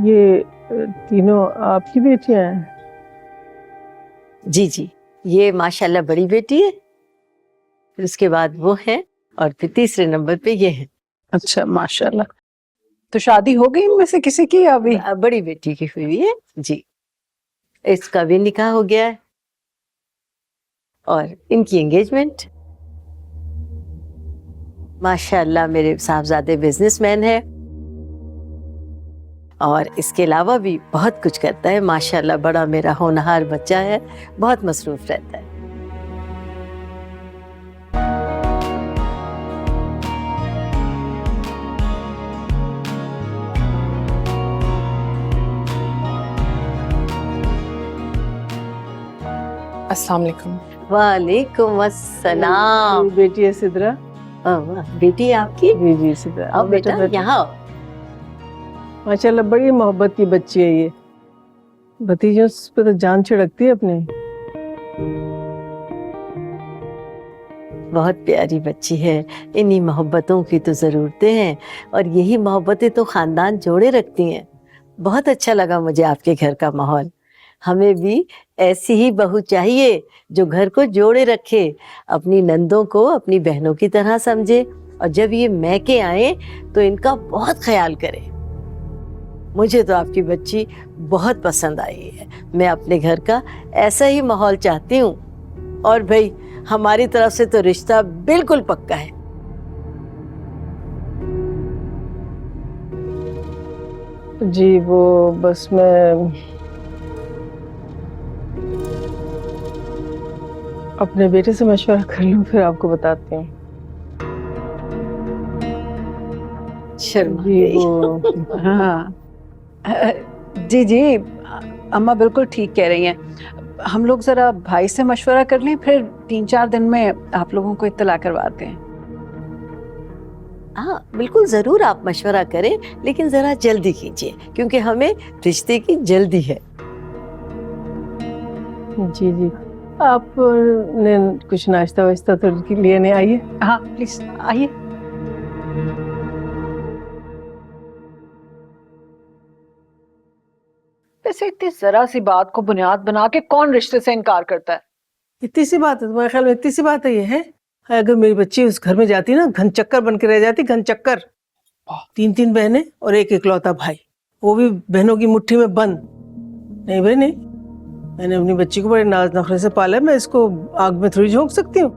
ये तीनों आपकी बेटियां हैं? जी जी, ये माशाल्लाह बड़ी बेटी है, फिर उसके बाद वो है, और फिर तीसरे नंबर पे ये है। अच्छा माशाल्लाह। तो शादी हो गई इनमें से किसी की या अभी? बड़ी बेटी की हुई है जी, इसका भी निकाह हो गया है और इनकी एंगेजमेंट। माशाल्लाह मेरे साहबजादे बिजनेसमैन है और इसके अलावा भी बहुत कुछ करता है। माशाल्लाह बड़ा मेरा होनहार बच्चा है, बहुत मसरूफ रहता है। अस्सलाम वालेकुम। वालेकुम अस्सलाम। बेटी है सिद्रा। वाह, बेटी है आपकी? जी जी सिद्रा। अब बेटा यहाँ आओ। माशाल्लाह बड़ी मोहब्बत की बच्ची है ये। भतीजों पे तो जान छिड़कती है अपने। बहुत प्यारी बच्ची है, इन्हीं मोहब्बतों की तो ज़रूरतें हैं और यही मोहब्बतें तो ख़ानदान जोड़े रखती हैं। बहुत अच्छा लगा मुझे आपके घर का माहौल। हमें भी ऐसी ही बहू चाहिए जो घर को जोड़े रखे, अपनी नंदों को अपनी बहनों की तरह समझे और जब ये मैके आए तो इनका बहुत ख्याल करे। मुझे तो आपकी बच्ची बहुत पसंद आई है। मैं अपने घर का ऐसा ही माहौल चाहती हूँ और भाई हमारी तरफ से तो रिश्ता बिल्कुल पक्का है। जी वो बस मैं अपने बेटे से मशवरा कर लूं फिर आपको बताती हूँ। शर्मा जी गई। वो हाँ जी जी, अम्मा बिल्कुल ठीक कह रही हैं। हम लोग जरा भाई से मशवरा कर लें, फिर 3-4 दिन में आप लोगों को इत्तला करवाते हैं। हाँ बिल्कुल ज़रूर, आप मशवरा करें लेकिन ज़रा जल्दी कीजिए क्योंकि हमें रिश्ते की जल्दी है। जी जी आप ने कुछ नाश्ता वाश्ता तो लिए नहीं आइए। हाँ प्लीज आइए। वैसे इतनी जरा सी बात को बुनियाद बना के कौन रिश्ते से इनकार करता है? इतनी सी बात है तुम्हारे ख्याल में? इतनी सी बात है ये है? अगर मेरी बच्ची उस घर में जाती ना, घन चक्कर बन के रह जाती, घन चक्कर। 3 बहनें और एक इकलौता भाई, वो भी बहनों की मुट्ठी में बंद। नहीं भाई नहीं, मैंने अपनी बच्ची को बड़े नाज नखरे से पाला है, मैं इसको आग में थोड़ी झोंक सकती हूँ।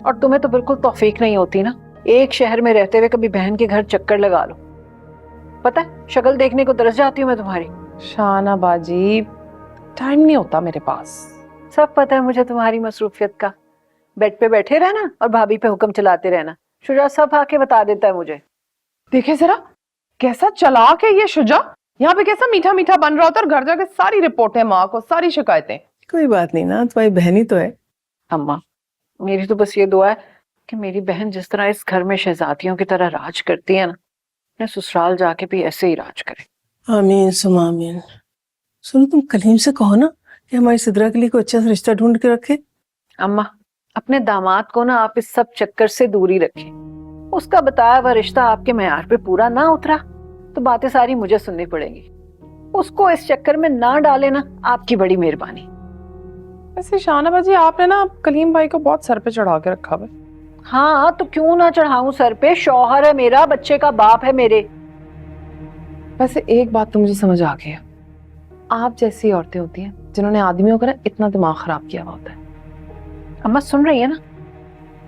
और तुम्हें तो बिल्कुल तौफीक नहीं होती ना, एक शहर में रहते हुए कभी बहन के घर चक्कर लगा लो। पता है शक्ल देखने को तरस जाती हूँ मैं तुम्हारी। शाना बाजी, टाइम नहीं होता मेरे पास। सब पता है मुझे तुम्हारी मसरूफियत का। बेड पे बैठे रहना और भाभी पे हुक्म चलाते रहना। शुजा सब आके बता देता है मुझे। देखे जरा कैसा चालाक है ये शुजा, यहाँ पे कैसा मीठा मीठा बन रहा होता है और घर जाके सारी रिपोर्टें माँ को, सारी शिकायतें। कोई बात नहीं ना, तुम्हारी बहन ही तो है। अम्मा मेरी तो बस ये दुआ है कि मेरी बहन जिस तरह इस घर में शहजादियों की तरह राज करती है ना, अपने ससुराल जाके भी ऐसे ही राज करे। आमीन सुमा आमीन। सुनो तुम कलीम से कहो ना कि हमारी सिद्रा के लिए कोई अच्छा सा रिश्ता ढूंढ के रखे। अम्मा अपने दामाद को ना आप इस सब चक्कर से दूरी रखें। उसका बताया हुआ रिश्ता आपके मेयार पे पूरा ना उतरा तो बातें सारी मुझे सुननी पड़ेंगी। उसको इस चक्कर में ना डाले ना, आपकी बड़ी मेहरबानी। वैसे शाना बाजी आपने ना कलीम भाई को बहुत सर पे चढ़ा के रखा हुआ है। हाँ तो क्यों ना चढ़ाऊं सर पे, शौहर है मेरा, बच्चे का बाप है मेरे। वैसे एक बात तो मुझे समझ आ गई है, आप जैसी औरतें होती हैं जिन्होंने आदमियों का ना इतना दिमाग खराब किया हुआ होता है। अम्मा सुन रही है ना,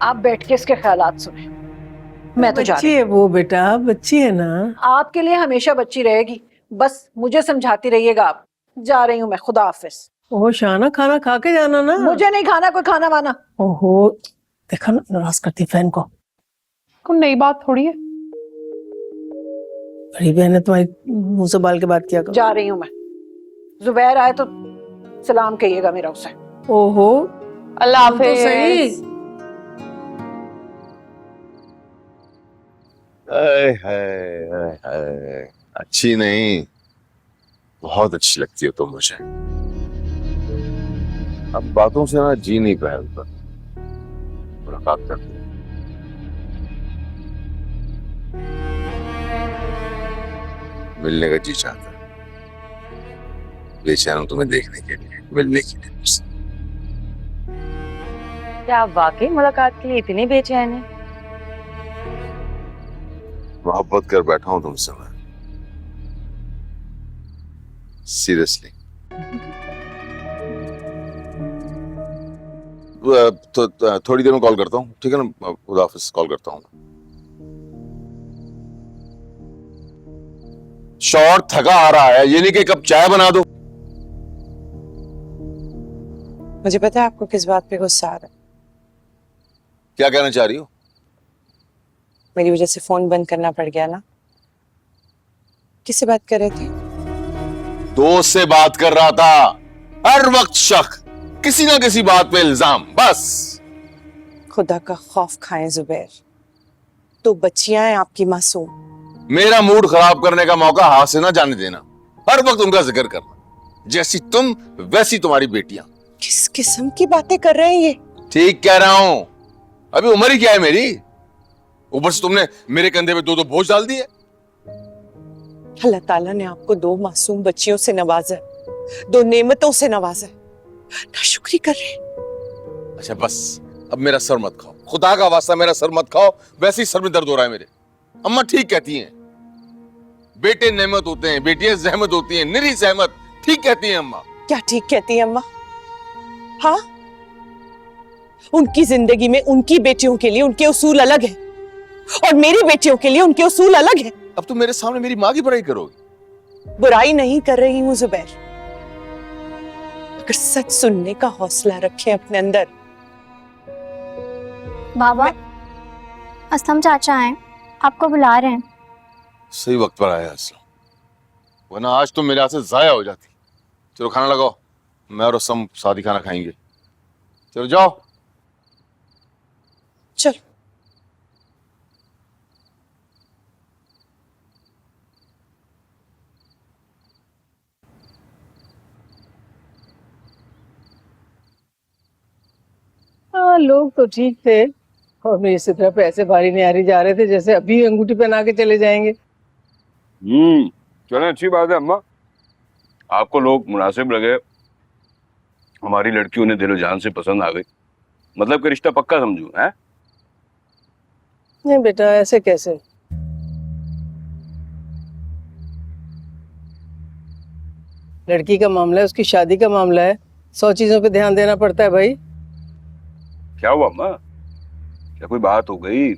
आप बैठ के इसके ख्यालात सुने। मैं तो जा बच्ची रही है वो बेटा, बच्ची है ना। आपके लिए हमेशा बच्ची रहेगी, बस मुझे समझाती रहिएगा आप। जा रही हूँ मैं, खुदा हाफिज। ओहो शाना, खाना खा के जाना ना। मुझे नहीं खाना कोई खाना वाना। ओहो देखा ना, नाराज करती फैन को। कोई नई बात थोड़ी है। बड़ी बहन है तुम्हारी, मुंह से बाल के बात किया करो। जा रही हूँ मैं, जुबैर आए तो सलाम कहिएगा मेरा उसे। ओहो अल्लाह तुम तो सही। हाफिज। अच्छी नहीं, बहुत अच्छी लगती हो तुम मुझे। अब बातों से ना जी नहीं पहलता, मुलाकात करते हैं। मिलने का जी चाहता है। बेचैन हूं तुम्हें देखने के लिए, मिलने के लिए तुमसे। क्या आप वाकई मुलाकात के लिए इतने बेचैन हैं? मोहब्बत कर बैठा हूं तुमसे मैं, सीरियसली। तो थोड़ी देर में कॉल करता हूँ, ठीक है ना? खुदा हाफिज, कॉल करता हूँ। शॉर्ट थका आ रहा है, ये नहीं कि एक कप चाय बना दो। मुझे पता है आपको किस बात पे गुस्सा आ रहा है। क्या कहना चाह रही हो? मेरी वजह से फोन बंद करना पड़ गया ना। किससे बात कर रहे थे? दोस्त से बात कर रहा था। हर वक्त शक, किसी ना किसी बात पे इल्जाम, बस। खुदा का खौफ खाएं जुबैर, तो बच्चियां हैं आपकी मासूम। मेरा मूड खराब करने का मौका हाथ से ना जाने देना। हर वक्त उनका जिक्र करना। जैसी तुम वैसी तुम्हारी बेटियां। किस किस्म की बातें कर रहे हैं ये? ठीक कह रहा हूं, अभी उम्र ही क्या है मेरी। ऊपर से तुमने मेरे कंधे पे दो बोझ डाल दिए। अल्लाह ताला ने आपको 2 मासूम बच्चियों से नवाजा है, 2 नेमतों से नवाजा है, नाशुक्री कर रहे हैं। अच्छा बस, अब मेरा सर मत खाओ, खुदा का वास्ता मेरा सर मत खाओ। वैसे ही सर में दर्द हो रहा है मेरे। अम्मा ठीक कहती हैं, बेटे नेमत होते हैं, बेटियां जहमत होती हैं, निरी सहमत। ठीक कहती हैं अम्मा। क्या ठीक कहती है अम्मा? हाँ, उनकी जिंदगी में उनकी बेटियों के लिए उनके उसूल अलग है और मेरी बेटियों के लिए उनके उसूल अलग है। अब तुम मेरे सामने मेरी माँ की बुराई करोगी? बुराई नहीं कर रही हूं जुबैर, अगर सच सुनने का हौसला रखें अपने अंदर। बाबा, असलम चाचा हैं, आपको बुला रहे हैं। सही वक्त पर आया असलम, वरना आज तो मेरे हाथ से जाया हो जाती। चलो खाना लगाओ, मैं और असम सादी खाना खाएंगे। चलो जाओ। चल। हाँ, लोग तो ठीक थे और मेरी इसी तरह पैसे भारी न्यारी जा रहे थे, जैसे अभी अंगूठी पहना के चले जाएंगे। चलो अच्छी बात है अम्मा, आपको लोग मुनासिब लगे, हमारी लड़की उन्हें दिलो जान से पसंद आ गई, मतलब कि रिश्ता पक्का समझू है? नहीं बेटा, ऐसे कैसे? लड़की का मामला है, उसकी शादी का मामला है, 100 चीजों पे ध्यान देना पड़ता है भाई। क्या हुआ अम्मा, क्या कोई बात हो गई?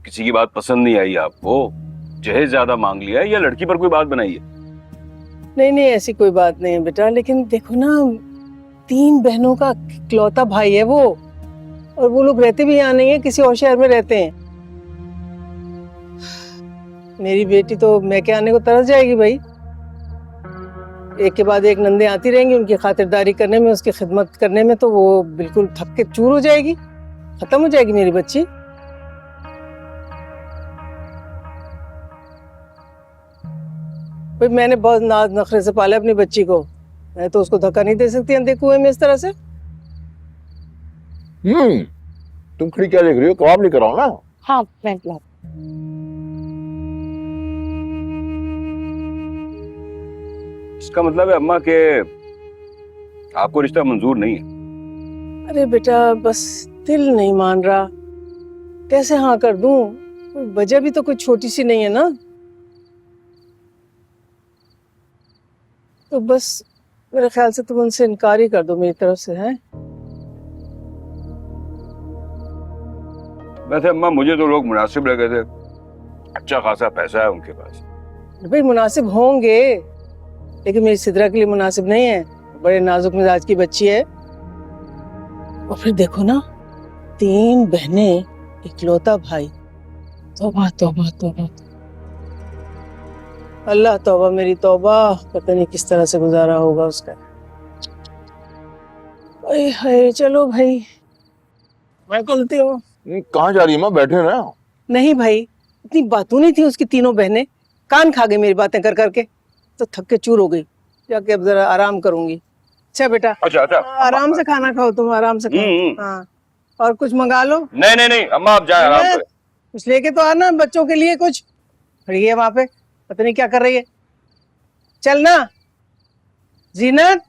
किसी की बात पसंद नहीं आई आपको, जहेज ज्यादा मांग लिया है या लड़की पर कोई बात बनाई है? नहीं नहीं, ऐसी कोई बात नहीं है बेटा, लेकिन देखो ना, 3 बहनों का इकलौता भाई है वो, और वो लोग रहते भी यहाँ नहीं है, किसी और शहर में रहते हैं। मेरी बेटी तो मैं के आने को तरस जाएगी भाई। एक के बाद एक नंदे आती रहेंगी, उनकी खातिरदारी करने में, उसकी खिदमत करने में तो वो बिल्कुल थक के चूर हो जाएगी, खत्म हो जाएगी मेरी बच्ची। भाई मैंने बहुत नाज नखरे से पाला अपनी बच्ची को, मैं तो उसको धक्का नहीं दे सकती अंधे कुएं में इस तरह से। तुम खड़ी क्या देख रही हो? कबाब लेकर आओ ना। हाँ, मैं ला। इसका मतलब है अम्मा के आपको रिश्ता मंजूर नहीं है? अरे बेटा, बस दिल नहीं मान रहा, कैसे हाँ कर दूं? कोई वजह भी तो कोई छोटी सी नहीं है ना। तो बस मेरे ख्याल से तुम उनसे इनकार ही कर दो मेरी तरफ से, है? वैसे अम्मा मुझे तो लोग मुनासिब लगे थे, अच्छा खासा पैसा है उनके पास। भाई मुनासिब होंगे, लेकिन मेरी सिद्रा के लिए मुनासिब नहीं है, बड़े नाजुक मिजाज की बच्ची है। और फिर देखो ना, 3 बहनें, इकलौता भाई। तौबा तौबा तौबा, अल्लाह तौबा मेरी तौबा, पता नहीं किस तरह से गुजारा होगा उसका। ओए हाय, चलो भाई मैं खुलती हूँ। कहाँ जा रही है माँ? बैठे ना। नहीं भाई, इतनी बातों नहीं थी उसकी, तीनों बहनें कान खा गई मेरी बातें कर करके, तो थक के चूर हो गई। जाके अब जरा आराम करूंगी। अच्छा बेटा, अच्छा अच्छा, आराम से खाना खाओ, तुम आराम से खाओ। हाँ, और कुछ मंगा लो। नहीं नहीं नहीं अम्मा, आप जाए आराम करें। कुछ लेके तो आना बच्चों के लिए कुछ। खड़ी है वहां पे, पता नहीं क्या कर रही है। चल ना। जीनत